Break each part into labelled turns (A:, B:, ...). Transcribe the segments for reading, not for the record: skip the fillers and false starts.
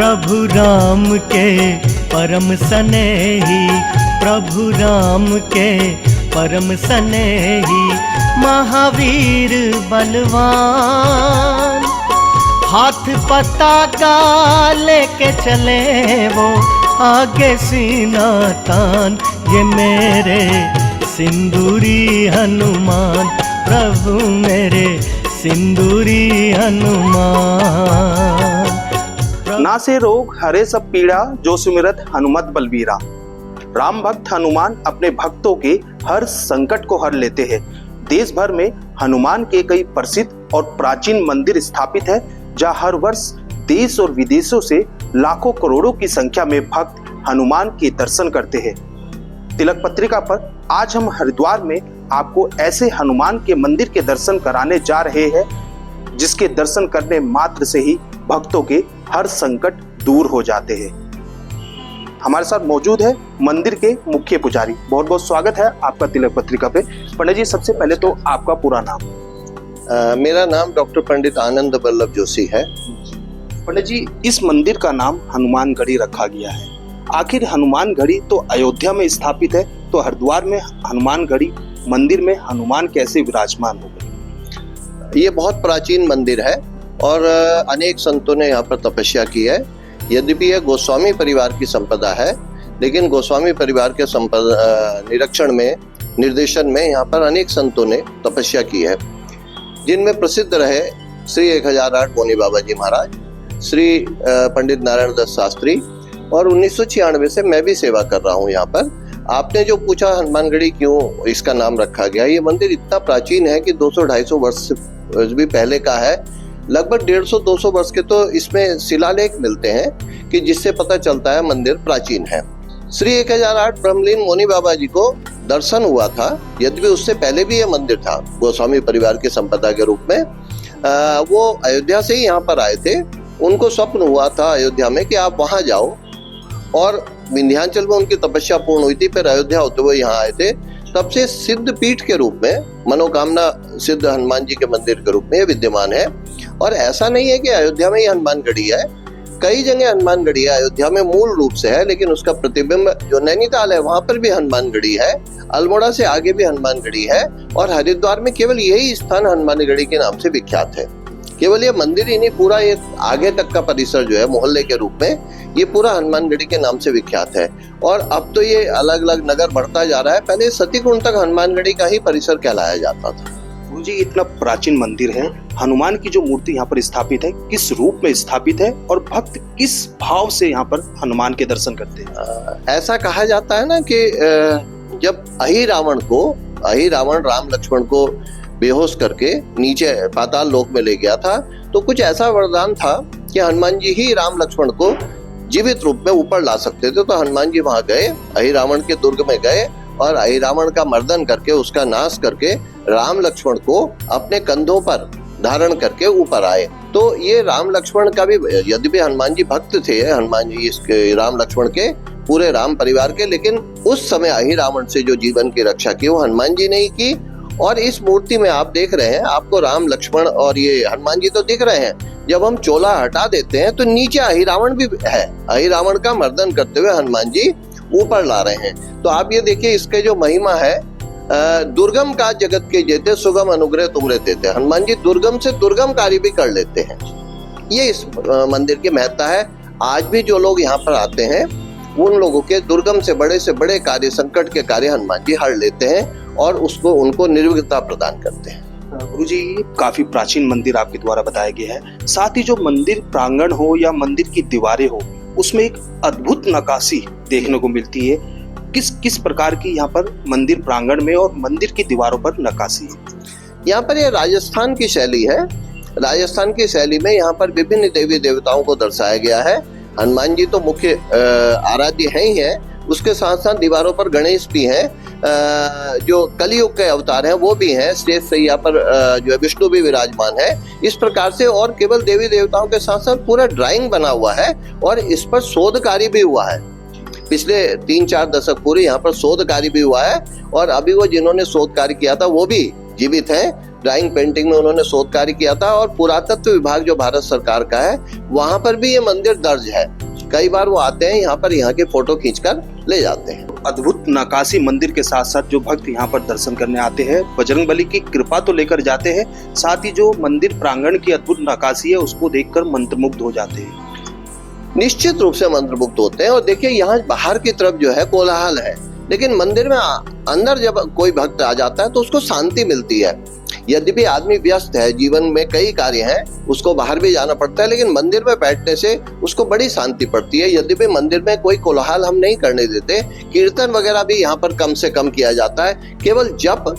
A: प्रभु राम के परम स्नेही, प्रभु राम के परम स्नेही, महावीर बलवान। हाथ पताका लेके चले वो, आगे सीना तान, ये मेरे सिंदूरी हनुमान, प्रभु मेरे सिंदूरी हनुमान।
B: ना से रोग हरे सब पीड़ा, जो सुमिरत हनुमत बलबीरा। राम भक्त हनुमान अपने भक्तों के हर संकट को हर लेते हैं। देश भर में हनुमान के कई प्रसिद्ध और प्राचीन मंदिर स्थापित है, जहाँ हर वर्ष देश और विदेशों से लाखों करोड़ों की संख्या में भक्त हनुमान के दर्शन करते हैं। तिलक पत्रिका पर आज हम हरिद्वार में आपको ऐसे हनुमान के मंदिर के दर्शन कराने जा रहे हैं, जिसके दर्शन करने मात्र से ही भक्तों के हर संकट दूर हो जाते हैं। हमारे साथ मौजूद है मंदिर के मुख्य पुजारी। बहुत बहुत स्वागत है आपका तिलक पत्रिका पे। पंडित जी, सबसे पहले तो आपका पूरा नाम?
C: मेरा नाम डॉक्टर पंडित आनंद वल्लभ जोशी है।
B: पंडित जी, इस मंदिर का नाम हनुमान गढ़ी रखा गया है। आखिर हनुमान गढ़ी तो अयोध्या में स्थापित है, तो हरिद्वार में हनुमान गढ़ी मंदिर में हनुमान कैसे विराजमान हो गए?
C: ये बहुत प्राचीन मंदिर है और अनेक संतों ने यहाँ पर तपस्या की है। यद्यपि यह गोस्वामी परिवार की संपदा है, लेकिन गोस्वामी परिवार के निरीक्षण में, निर्देशन में यहाँ पर अनेक संतों ने तपस्या की है, जिनमें प्रसिद्ध रहे श्री 1008 मोनी बाबा जी महाराज, श्री पंडित नारायण दत्त शास्त्री, और 1996 से मैं भी सेवा कर रहा हूँ यहाँ पर। आपने जो पूछा हनुमानगढ़ी क्यों इसका नाम रखा गया, ये मंदिर इतना प्राचीन है कि 200-250 वर्ष भी पहले का है। लगभग 150-200 वर्ष के तो इसमें शिलालेख मिलते हैं कि जिससे पता चलता है मंदिर प्राचीन है। श्री 1008 ब्रह्मलीन मोनी बाबा जी को दर्शन हुआ था, यद्यपि उससे पहले भी यह मंदिर था गोस्वामी परिवार की संपदा के रूप में। वो अयोध्या से ही यहाँ पर आए थे। उनको स्वप्न हुआ था अयोध्या में कि आप वहां जाओ, और विंध्याचल में उनकी तपस्या पूर्ण हुई थी, फिर अयोध्या होते हुए यहाँ आए थे। तब से सिद्ध पीठ के रूप में, मनोकामना सिद्ध हनुमान जी के मंदिर के रूप में ये विद्यमान है। और ऐसा नहीं है कि अयोध्या में ही हनुमान गढ़ी है, कई जगह हनुमान गढ़ी है। अयोध्या में मूल रूप से है, लेकिन उसका प्रतिबिंब जो नैनीताल है वहां पर भी हनुमान गढ़ी है, अल्मोड़ा से आगे भी हनुमान गढ़ी है, और हरिद्वार में केवल यही स्थान हनुमान गढ़ी के नाम से विख्यात है। केवल ये मंदिर ही नहीं, पूरा ये आगे तक का परिसर जो है मोहल्ले के रूप में, ये पूरा हनुमानगढ़ी के नाम से विख्यात है। और अब तो ये अलग अलग नगर बढ़ता जा रहा है। पहले सतीकुंड तक हनुमानगढ़ी का ही परिसर कहलाया जाता था।
B: गुरु जी, इतना प्राचीन मंदिर है, हनुमान की जो मूर्ति यहाँ पर स्थापित है, किस रूप में स्थापित है, और भक्त किस भाव से यहाँ पर हनुमान के दर्शन करते हैं?
C: ऐसा कहा जाता है ना कि जब अहि रावण राम लक्ष्मण को बेहोश करके नीचे पाताल लोक में ले गया था, तो कुछ ऐसा वरदान था कि हनुमान जी ही राम लक्ष्मण को जीवित रूप में ऊपर ला सकते थे। तो हनुमान जी वहां गए, अहि रावण के दुर्ग में गए, और अहि रावण का मर्दन करके, उसका नाश करके, राम लक्ष्मण को अपने कंधों पर धारण करके ऊपर आए। तो ये राम लक्ष्मण का भी, यद्यपि हनुमान जी भक्त थे, हनुमान जी इसके राम लक्ष्मण के पूरे राम परिवार के, लेकिन उस समय अहि रावण से जो जीवन की रक्षा की वो हनुमान जी ने ही की। और इस मूर्ति में आप देख रहे हैं, आपको राम लक्ष्मण और ये हनुमान जी तो दिख रहे हैं। जब हम चोला हटा देते हैं तो नीचे अहि रावण भी है। अहि रावण का मर्दन करते हुए हनुमान जी ऊपर ला रहे हैं। तो आप ये देखिए, इसके जो महिमा है, दुर्गम का जगत के जेते, सुगम अनुग्रह तुमरे देते। हनुमान जी दुर्गम से दुर्गम कार्य भी कर लेते हैं। ये इस मंदिर की महत्ता है। आज भी जो लोग यहाँ पर आते हैं, उन लोगों के दुर्गम से बड़े कार्य, संकट के कार्य हनुमान जी हर लेते हैं और उनको निर्विघ्नता प्रदान करते हैं।
B: गुरुजी, काफी प्राचीन मंदिर आपके द्वारा बताया गया है। साथ ही जो मंदिर प्रांगण हो या मंदिर की दीवारें हो, उसमें एक अद्भुत नक्काशी देखने को मिलती है। किस प्रकार की यहाँ पर मंदिर प्रांगण में और मंदिर की दीवारों पर नक्काशी है?
C: यहाँ पर ये राजस्थान की शैली है। राजस्थान की शैली में यहाँ पर विभिन्न देवी देवताओं को दर्शाया गया है। हनुमान जी तो मुख्य आराध्य हैं ही हैं, उसके साथ साथ दीवारों पर गणेश भी हैं, जो कलियुग के अवतार हैं वो भी हैं। स्टेज सैया पर जो है विष्णु भी विराजमान है। इस प्रकार से, और केवल देवी देवताओं के साथ साथ पूरा ड्राइंग बना हुआ है, और इस पर शोध कार्य भी हुआ है। पिछले 3-4 दशक पूरे यहाँ पर शोध कार्य भी हुआ है, और अभी वो जिन्होंने शोध कार्य किया था वो भी जीवित हैं। ड्राइंग पेंटिंग में उन्होंने शोध कार्य किया था। और पुरातत्व विभाग जो भारत सरकार का है, वहां पर भी ये मंदिर दर्ज है। कई बार वो आते हैं यहाँ पर, यहाँ के फोटो खींचकर ले जाते हैं।
B: अद्भुत नक्काशी मंदिर के साथ साथ जो भक्त यहाँ पर दर्शन करने आते हैं, बजरंगबली की कृपा तो लेकर जाते हैं, साथ ही जो मंदिर प्रांगण की अद्भुत नक्काशी है उसको देखकर मंत्रमुग्ध हो जाते हैं।
C: निश्चित रूप से मंत्रमुग्ध होते हैं। और देखिए, यहाँ बाहर की तरफ जो है कोलाहल है, लेकिन मंदिर में अंदर जब कोई भक्त आ जाता है तो उसको शांति मिलती है। यद्यपि आदमी व्यस्त है, जीवन में कई कार्य हैं, उसको बाहर भी जाना पड़ता है, लेकिन मंदिर में बैठने से उसको बड़ी शांति पड़ती है। यद्यपि मंदिर में कोई कोलाहल हम नहीं करने देते, कीर्तन वगैरह भी यहाँ पर कम से कम किया जाता है, केवल जप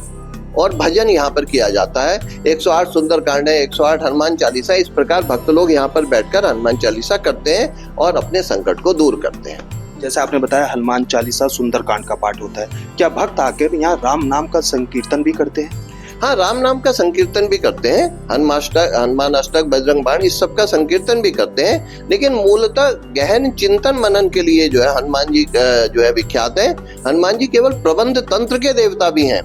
C: और भजन यहाँ पर किया जाता है। 108 सुंदरकांड है, 108 हनुमान चालीसा, इस प्रकार भक्त लोग यहाँ पर बैठकर हनुमान चालीसा करते हैं और अपने संकट को दूर करते हैं।
B: जैसे आपने बताया हनुमान चालीसा सुंदरकांड का पाठ होता है, क्या भक्त आकर यहाँ राम नाम का संकीर्तन भी करते हैं?
C: हाँ, राम नाम का संकीर्तन भी करते हैं, हनुमान अष्टक, बजरंग बाण, इस सब का संकीर्तन भी करते हैं। लेकिन मूलतः गहन चिंतन मनन के लिए जो है हनुमान जी जो है विख्यात है। हनुमान जी केवल प्रबंध तंत्र के देवता भी हैं।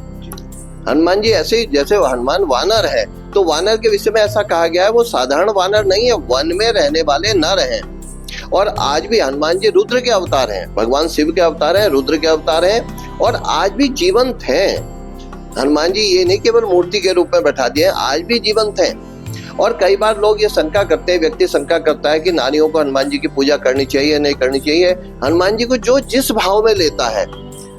C: हनुमान जी ऐसे ही, जैसे हनुमान वानर है, तो वानर के विषय में ऐसा कहा गया है वो साधारण वानर नहीं है, वन में रहने वाले नर हैं। और आज भी हनुमान जी रुद्र के अवतार हैं, भगवान शिव के अवतार हैं, रुद्र के अवतार हैं, और आज भी जीवंत हैं। हनुमान जी ये नहीं केवल मूर्ति के रूप में बैठा दिए, आज भी जीवंत हैं। और कई बार लोग ये शंका करते हैं, व्यक्ति शंका करता है कि नारियों को हनुमान जी की पूजा करनी चाहिए, नहीं करनी चाहिए। हनुमान जी को जो जिस भाव में लेता है,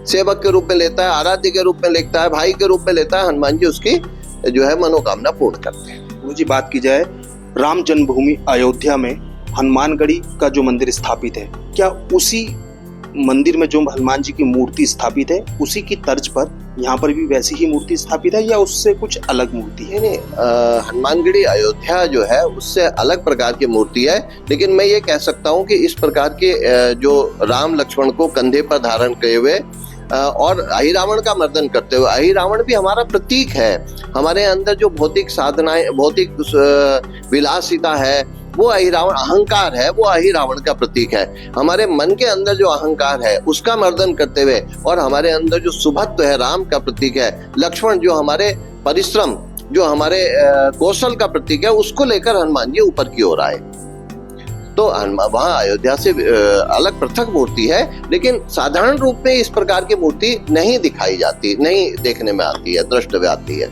C: सेवक के रूप में लेता है, आराध्य के रूप में लेता है, भाई के रूप में लेता है, हनुमान जी उसकी जो है मनोकामना पूर्ण करते हैं।
B: गुरु जी, बात की जाए राम जन्मभूमि अयोध्या में हनुमानगढ़ी का जो मंदिर स्थापित है, क्या उसी मंदिर में जो हनुमान जी की मूर्ति स्थापित है उसी की तर्ज पर यहाँ पर भी वैसी ही मूर्ति स्थापित है या उससे कुछ अलग मूर्ति है?
C: नहीं, हनुमानगढ़ी अयोध्या जो है उससे अलग प्रकार की मूर्ति है। लेकिन मैं ये कह सकता हूँ कि इस प्रकार के जो राम लक्ष्मण को कंधे पर धारण किए हुए और अहिरावण का मर्दन करते हुए, अहिरावण भी हमारा प्रतीक है। हमारे अंदर जो भौतिक साधनाएं, भौतिक विलासिता है, वो अहिरावण, अहंकार है, वो अहिरावण का प्रतीक है। हमारे मन के अंदर जो अहंकार है उसका मर्दन करते हुए, और हमारे अंदर जो सुभत्व है, राम का प्रतीक है, लक्ष्मण जो हमारे परिश्रम, जो हमारे कौशल का प्रतीक है, उसको लेकर हनुमान जी ऊपर की ओर आए। तो वहाँ अयोध्या से अलग पृथक मूर्ति है, लेकिन साधारण रूप में इस प्रकार की मूर्ति नहीं दिखाई जाती, नहीं देखने में आती है, दृष्टव्य आती है।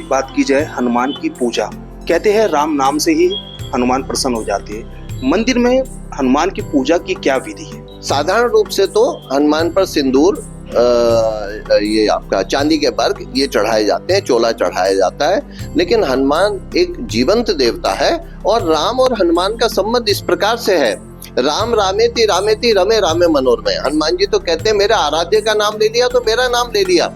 B: बात की जाए हनुमान की पूजा, कहते हैं राम नाम से ही हनुमान प्रसन्न हो जाते हैं। मंदिर में हनुमान की पूजा की क्या विधि है?
C: साधारण रूप से तो हनुमान पर सिंदूर, ये आपका चांदी के वर्क ये चढ़ाए जाते हैं, चोला चढ़ाया जाता है। लेकिन हनुमान एक जीवंत देवता है, और राम और हनुमान का संबंध इस प्रकार से है, राम रामेति रामेति रमे रामे मनोरमे। हनुमान जी तो कहते हैं मेरे आराध्य का नाम ले लिया तो मेरा नाम ले लिया,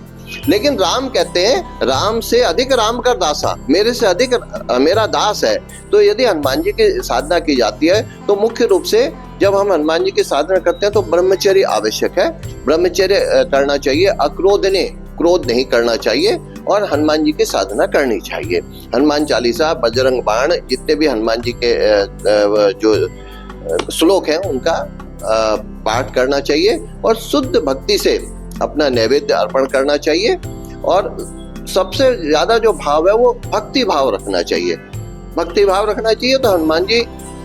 C: लेकिन राम कहते हैं राम से अधिक राम का दासा, मेरे से अधिक मेरा दास है। तो यदि हनुमान जी की साधना की जाती है तो मुख्य रूप से जब हम हनुमान जी की साधना करते हैं तो ब्रह्मचर्य आवश्यक है, ब्रह्मचर्य करना चाहिए, अक्रोधने, क्रोध नहीं करना चाहिए, और हनुमान जी की साधना करनी चाहिए। हनुमान चालीसा, बजरंग बाण, जितने भी हनुमान जी के जो श्लोक हैं उनका पाठ करना चाहिए, और शुद्ध भक्ति से अपना नैवेद्य अर्पण करना चाहिए। और सबसे ज्यादा जो भाव है वो भक्ति भाव रखना चाहिए। भक्ति भाव रखना चाहिए तो हनुमान जी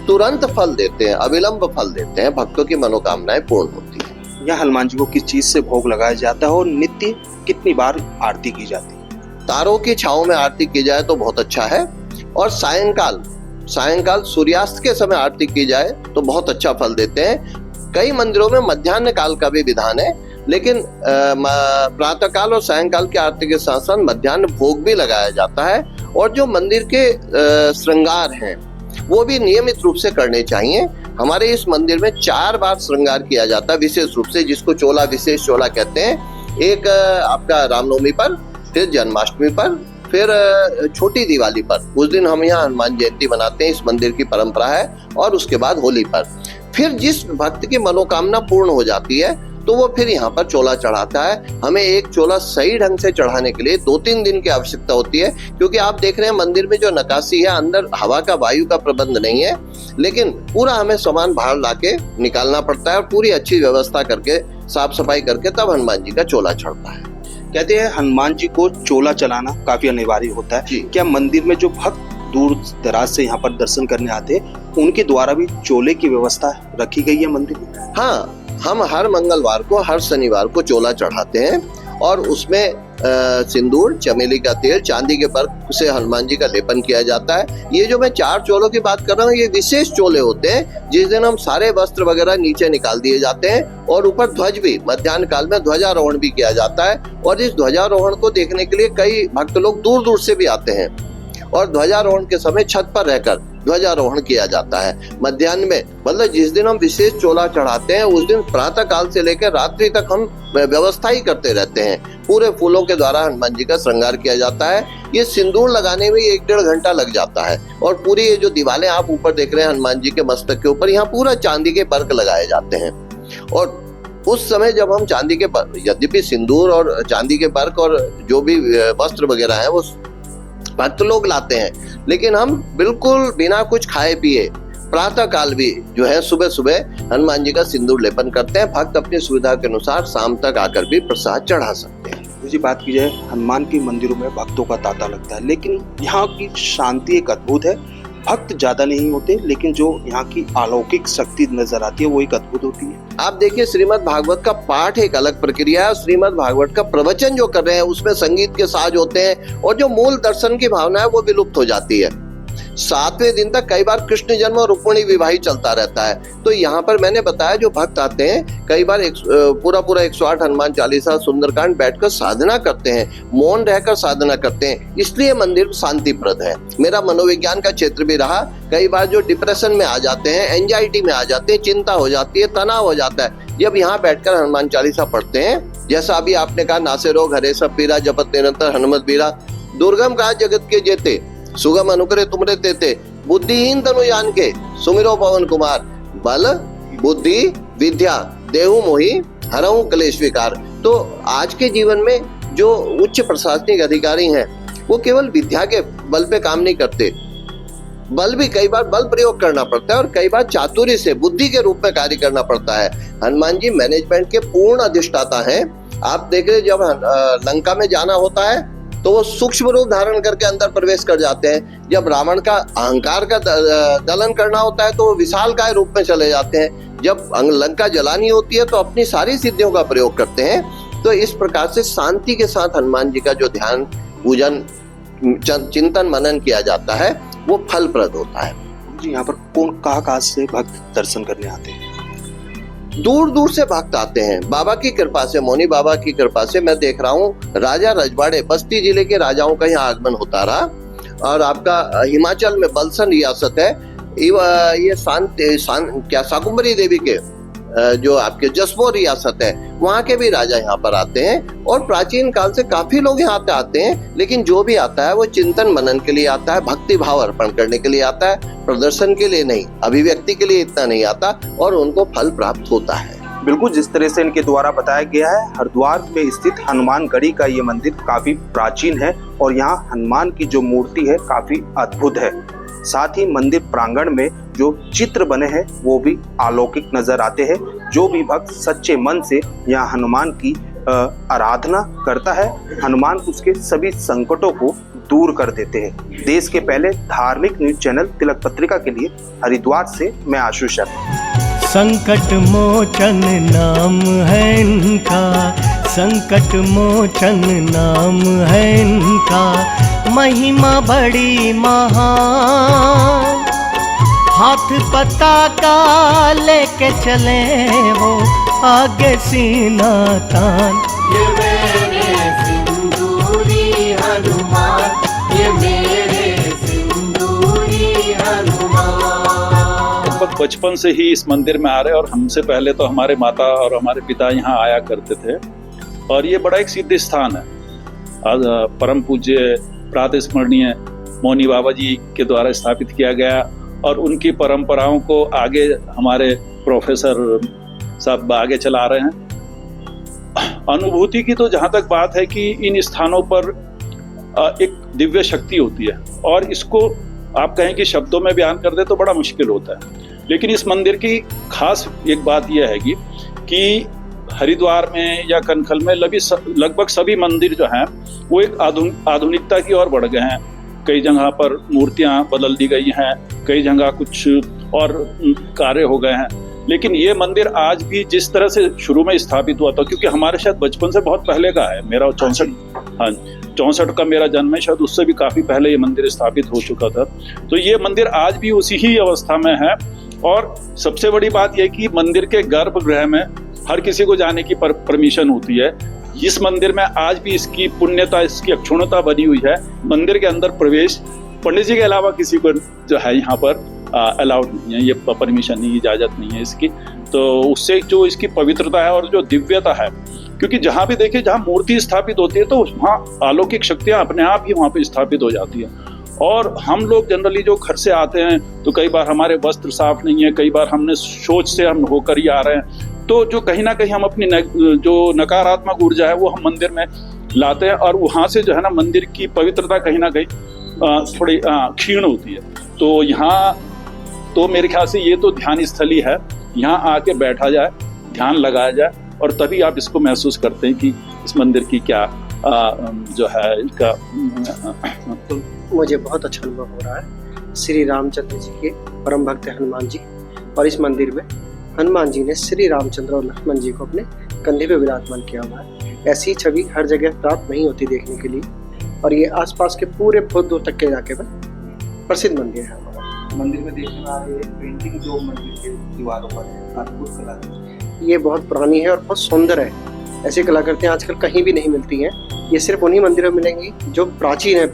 C: तुरंत फल देते हैं, अविलंब फल देते हैं, भक्तों की मनोकामनाएं पूर्ण होती है।
B: यह हनुमान जी को किस चीज से भोग लगाया जाता है और नित्य कितनी बार आरती की जाती है?
C: तारों की छांव में आरती की जाए तो बहुत अच्छा है, और सायंकाल सूर्यास्त के समय आरती की जाए तो बहुत अच्छा फल देते हैं। कई मंदिरों में मध्याह्न काल का भी विधान है, लेकिन प्रातः काल और सायंकाल की आरती के साथ साथ मध्याह्न भोग भी लगाया जाता है। और जो मंदिर के श्रृंगार हैं वो भी नियमित रूप से करने चाहिए। हमारे इस मंदिर में 4 बार श्रृंगार किया जाता है विशेष रूप से, जिसको चोला, विशेष चोला कहते हैं। एक आपका रामनवमी पर, फिर जन्माष्टमी पर, फिर छोटी दिवाली पर। उस दिन हम यहाँ हनुमान जयंती मनाते हैं, इस मंदिर की परंपरा है। और उसके बाद होली पर। फिर जिस भक्त की मनोकामना पूर्ण हो जाती है तो वो फिर यहाँ पर चोला चढ़ाता है। हमें एक चोला सही ढंग से चढ़ाने के लिए 2-3 दिन की आवश्यकता होती है, क्योंकि आप देख रहे हैं मंदिर में जो नक्काशी है, अंदर हवा का, वायु का प्रबंध नहीं है, लेकिन पूरा हमें सामान बाहर लाके निकालना पड़ता है, और पूरी अच्छी व्यवस्था करके, साफ सफाई करके तब हनुमान जी का चोला चढ़ता है।
B: कहते हैं हनुमान जी को चोला चलाना काफी अनिवार्य होता है।
C: जी।
B: क्या मंदिर में जो भक्त दूर दराज से यहाँ पर दर्शन करने आते हैं उनके द्वारा भी चोले की व्यवस्था रखी गई है मंदिर में?
C: हाँ, हम हर मंगलवार को, हर शनिवार को चोला चढ़ाते हैं और उसमें सिंदूर, चमेली का तेल, चांदी के पर्क से हनुमान जी का लेपन किया जाता है। ये जो मैं 4 चोलों की बात कर रहा हूँ, ये विशेष चोले होते हैं जिस दिन हम सारे वस्त्र वगैरह नीचे निकाल दिए जाते हैं और ऊपर ध्वज भी, मध्याह्न काल में ध्वजारोहण भी किया जाता है। और इस ध्वजारोहण को देखने के लिए कई भक्त लोग दूर दूर से भी आते हैं और ध्वजारोहण के समय छत पर रहकर ध्वजारोहण किया जाता है। मध्याह्न में, मतलब जिस दिन हम विशेष चोला चढ़ाते हैं उस दिन प्रातः काल से लेकर रात्रि तक हम व्यवस्था ही करते रहते हैं। पूरे फूलों के द्वारा हनुमान जी का श्रृंगार किया जाता है। ये सिंदूर लगाने में 1-1.5 घंटा लग जाता है और पूरी ये जो दीवारें आप ऊपर देख रहे हैं हनुमान जी के मस्तक के ऊपर, यहाँ पूरा चांदी के पर्क लगाए जाते हैं। और उस समय जब हम चांदी के पर्क, यद्यपि सिंदूर और चांदी के पर्क और जो भी वस्त्र वगैरह है वो भक्त लोग लाते हैं, लेकिन हम बिल्कुल बिना कुछ खाए पिए प्रातः काल भी जो है सुबह सुबह हनुमान जी का सिंदूर लेपन करते हैं। भक्त अपनी सुविधा के अनुसार शाम तक आकर भी प्रसाद चढ़ा सकते हैं।
B: जी, बात की जाए हनुमान के मंदिरों में भक्तों का तांता लगता है, लेकिन यहाँ की शांति एक अद्भुत है। भक्त ज्यादा नहीं होते, लेकिन जो यहाँ की अलौकिक शक्ति नजर आती है वो एक अद्भुत होती है।
C: आप देखिए, श्रीमद् भागवत का पाठ एक अलग प्रक्रिया है और श्रीमद् भागवत का प्रवचन जो कर रहे हैं उसमें संगीत के साज होते हैं और जो मूल दर्शन की भावना है वो विलुप्त हो जाती है। 7वें दिन तक कई बार कृष्ण जन्म और रुक्मिणी विवाह ही चलता रहता है। तो यहाँ पर मैंने बताया जो भक्त आते हैं कई बार पूरा 108 हनुमान चालीसा, सुंदरकांड बैठकर साधना करते हैं, मौन रहकर साधना करते हैं, इसलिए मंदिर शांतिप्रद है। मेरा मनोविज्ञान का क्षेत्र भी रहा। कई बार जो डिप्रेशन में आ जाते हैं, एंजाइटी में आ जाते हैं, चिंता हो जाती है, तनाव हो जाता है, जब यहाँ बैठकर हनुमान चालीसा पढ़ते हैं, जैसा अभी आपने कहा, नासे रोग हरे सब पीरा, जपत निरंतर हनुमत बीरा, दुर्गम काज जगत के जेते, सुगम अनुकरे तुमरे तेते, बुद्धिहीन तनु जान के सुमिरो पवन कुमार, बल बुद्धि विद्या देहु मोहि हरहु क्लेश विकार। तो आज के जीवन में जो उच्च प्रशासनिक अधिकारी हैं वो केवल विद्या के बल पे काम नहीं करते, बल भी कई बार बल प्रयोग करना पड़ता है और कई बार चातुर्य से बुद्धि के रूप में कार्य करना पड़ता है। हनुमान जी मैनेजमेंट के पूर्ण अधिष्ठाता हैं। आप देख रहे, जब लंका में जाना होता है तो वो सूक्ष्म रूप धारण करके अंदर प्रवेश कर जाते हैं। जब रावण का अहंकार का दलन करना होता है तो वो विशालकाय रूप में चले जाते हैं। जब लंका जलानी होती है तो अपनी सारी सिद्धियों का प्रयोग करते हैं। तो इस प्रकार से शांति के साथ हनुमान जी का जो ध्यान, पूजन, चिंतन, मनन किया जाता है वो फलप्रद होता है।
B: जी, यहाँ पर कहाँ से भक्त दर्शन करने आते हैं?
C: दूर दूर से भक्त आते हैं। बाबा की कृपा से, मौनी बाबा की कृपा से मैं देख रहा हूँ राजा रजवाड़े, बस्ती जिले के राजाओं का यहाँ आगमन होता रहा। और आपका हिमाचल में बलसन रियासत है, ये शाकुंभरी देवी के जो आपके जसपुर रियासत है, वहाँ के भी राजा यहाँ पर आते हैं। और प्राचीन काल से काफी लोग यहाँ पे आते हैं, लेकिन जो भी आता है वो चिंतन मनन के लिए आता है, भक्ति भाव अर्पण करने के लिए आता है, प्रदर्शन के लिए नहीं, अभिव्यक्ति के लिए इतना नहीं आता, और उनको फल प्राप्त होता है।
B: बिल्कुल, जिस तरह से इनके द्वारा बताया गया है, हरिद्वार में स्थित हनुमानगढ़ी का ये मंदिर काफी प्राचीन है और यहाँ हनुमान की जो मूर्ति है काफी अद्भुत है। साथ ही मंदिर प्रांगण में जो चित्र बने हैं वो भी अलौकिक नजर आते हैं। जो भी भक्त सच्चे मन से यहाँ हनुमान की आराधना करता है, हनुमान उसके सभी संकटों को दूर कर देते हैं। देश के पहले धार्मिक न्यूज चैनल तिलक पत्रिका के लिए हरिद्वार से मैं आशु शर्मा।
A: संकट मोचन नाम है इनका, संकट मोचन नाम है इनका, महिमा बड़ी महान। हाथ पताका लेके चले वो, आगे सीना तान।
D: ये मेरे सिंदूरी हनुमान, ये मेरे सिंदूरी हनुमान।
E: लगभग बचपन से ही इस मंदिर में आ रहे, और हमसे पहले तो हमारे माता और हमारे पिता यहाँ आया करते थे। और ये बड़ा एक सिद्ध स्थान है। आज परम पूज्य प्रातः स्मरणीय मौनी बाबा जी के द्वारा स्थापित किया गया और उनकी परंपराओं को आगे हमारे प्रोफेसर साहब आगे चला रहे हैं। अनुभूति की तो जहाँ तक बात है कि इन स्थानों पर एक दिव्य शक्ति होती है, और इसको आप कहें कि शब्दों में बयान कर दे तो बड़ा मुश्किल होता है। लेकिन इस मंदिर की खास एक बात यह है कि हरिद्वार में या कनखल में लगभग सभी मंदिर जो हैं वो एक आधुनिकता की ओर बढ़ गए हैं। कई जगह पर मूर्तियां बदल दी गई हैं, कई जगह कुछ और कार्य हो गए हैं, लेकिन ये मंदिर आज भी जिस तरह से शुरू में स्थापित हुआ था, क्योंकि हमारे शायद बचपन से बहुत पहले का है, मेरा 64 का मेरा जन्म है, शायद उससे भी काफी पहले ये मंदिर स्थापित हो चुका था। तो ये मंदिर आज भी उसी ही अवस्था में है। और सबसे बड़ी बात यह कि मंदिर के गर्भगृह में हर किसी को जाने की परमिशन होती है। इस मंदिर में आज भी इसकी पुण्यता, इसकी अक्षुण्णता बनी हुई है। मंदिर के अंदर प्रवेश पंडित जी के अलावा किसी को जो है यहाँ पर अलाउड नहीं है, ये परमिशन नहीं, इजाजत नहीं है इसकी। तो उससे जो इसकी पवित्रता है और जो दिव्यता है, क्योंकि जहाँ भी देखिए जहाँ मूर्ति स्थापित होती है तो वहाँ अलौकिक शक्तियाँ अपने आप ही वहाँ पे स्थापित हो जाती है। और हम लोग जनरली जो घर से आते हैं तो कई बार हमारे वस्त्र साफ नहीं है, कई बार हमने सोच से हम होकर ही आ रहे हैं, तो जो कहीं ना कहीं हम अपनी जो नकारात्मक ऊर्जा है वो हम मंदिर में लाते हैं, और वहाँ से जो है ना मंदिर की पवित्रता कहीं ना कहीं थोड़ी क्षीण होती है। तो यहाँ तो मेरे ख्याल से ये तो ध्यान स्थली है, यहाँ आके बैठा जाए, ध्यान लगाया जाए, और तभी आप इसको महसूस करते हैं कि इस मंदिर की क्या जो है इसका।
F: मुझे बहुत अच्छा अनुभव हो रहा है। श्री रामचंद्र जी के परम भक्त हनुमान जी, और इस मंदिर में हनुमान जी ने श्री रामचंद्र और लक्ष्मण जी को अपने कंधे पे विराजमान किया हुआ है। ऐसी छवि हर जगह प्राप्त नहीं होती देखने के लिए, और ये आसपास के पूरे बहुत दूर तक के इलाके में प्रसिद्ध मंदिर है।
B: मंदिर में देखने में आ रही है पेंटिंग जो मंदिर के दीवारों पर है, अद्भुत कला,
F: ये बहुत पुरानी है और बहुत सुंदर है। ऐसी कलाकृतियाँ आजकल कहीं भी नहीं मिलती हैं। ये सिर्फ उन्हीं मंदिरों में मिलेंगी जो प्राचीन है,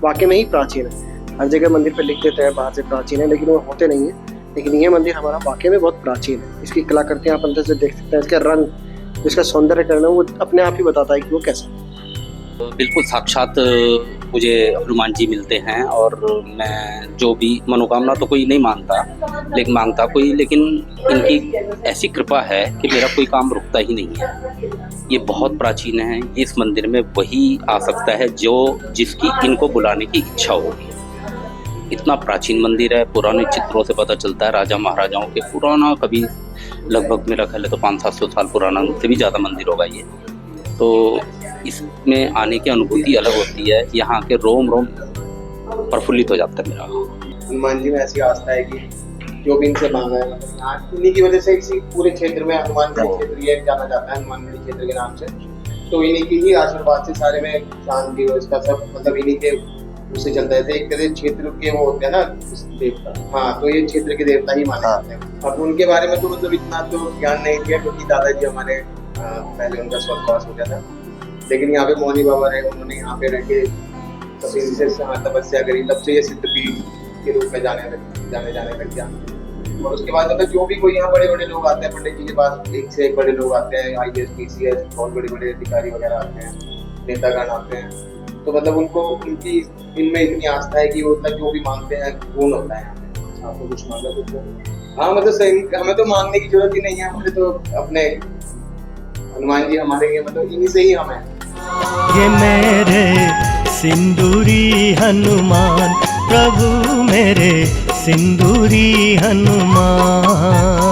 F: वाकई में ही प्राचीन है। हर जगह मंदिर पे लिख देते हैं बाहर से प्राचीन है, लेकिन वो होते नहीं है। लेकिन ये मंदिर हमारा वाकई में बहुत प्राचीन है। इसकी कलाकृतियाँ आप अंदर से देख सकते हैं, इसका रंग, इसका सौंदर्यकरण वो अपने आप ही बताता है कि वो कैसा है।
G: बिल्कुल साक्षात मुझे हनुमान जी मिलते हैं, और मैं जो भी मनोकामना तो कोई नहीं मांगता कोई, लेकिन इनकी ऐसी कृपा है कि मेरा कोई काम रुकता ही नहीं है। ये बहुत प्राचीन है। इस मंदिर में वही आ सकता है जो जिसकी इनको बुलाने की इच्छा होगी। इतना प्राचीन मंदिर है, पुराने चित्रों से पता चलता है राजा महाराजाओं के पुराना, कभी लगभग मेरा ख्याल है तो 500-700 साल पुराना से भी ज़्यादा मंदिर होगा ये। तो इसमें आने की अनुभूति अलग होती है, यहाँ के रोम प्रफुल्लित हो जाता है मेरा।
H: हनुमान जी में ऐसी आस्था है कि जो भी इनसे मांगा है, मतलब यहाँ इन्हीं की वजह से इसी पूरे क्षेत्र में हनुमान गढ़ी क्षेत्र ये जाना जाता है, हनुमान गढ़ी क्षेत्र के नाम से। तो इन्हीं की ही आशीर्वाद से सारे में शांति और इसका सब मतलब इन्हीं के उससे चलता है। एक तरह क्षेत्र के वो होते हैं ना देवता, हाँ, तो ये क्षेत्र के देवता ही माने जाते हैं। अब उनके बारे में तो मतलब इतना तो ज्ञान नहीं दिया, क्योंकि दादाजी हमारे पहले उनका स्वर्गवास हो गया था। लेकिन यहाँ पे मौनी बाबा रहे, उन्होंने यहाँ पे रह के तपस्या करी, तब से ये सिद्धपीठ के रूप में जाने लग गया। और उसके बाद मतलब जो भी कोई यहाँ बड़े बड़े लोग आते हैं पंडित जी के पास, एक से एक बड़े लोग आते हैं, IAS PCS बहुत बड़े बड़े अधिकारी वगैरह आते हैं, नेतागण आते हैं। तो मतलब उनको उनकी इनमें इतनी आस्था है कि वो मतलब जो भी मांगते हैं पूर्ण होता है। आपको कुछ मांगा कुछ, हाँ मतलब सही, हमें तो मांगने की जरूरत ही नहीं है, हमें तो अपने हनुमान जी हमारे मतलब इन्हीं से ही हमें।
A: ये मेरे सिंदूरी हनुमान, प्रभु मेरे सिंदूरी हनुमान।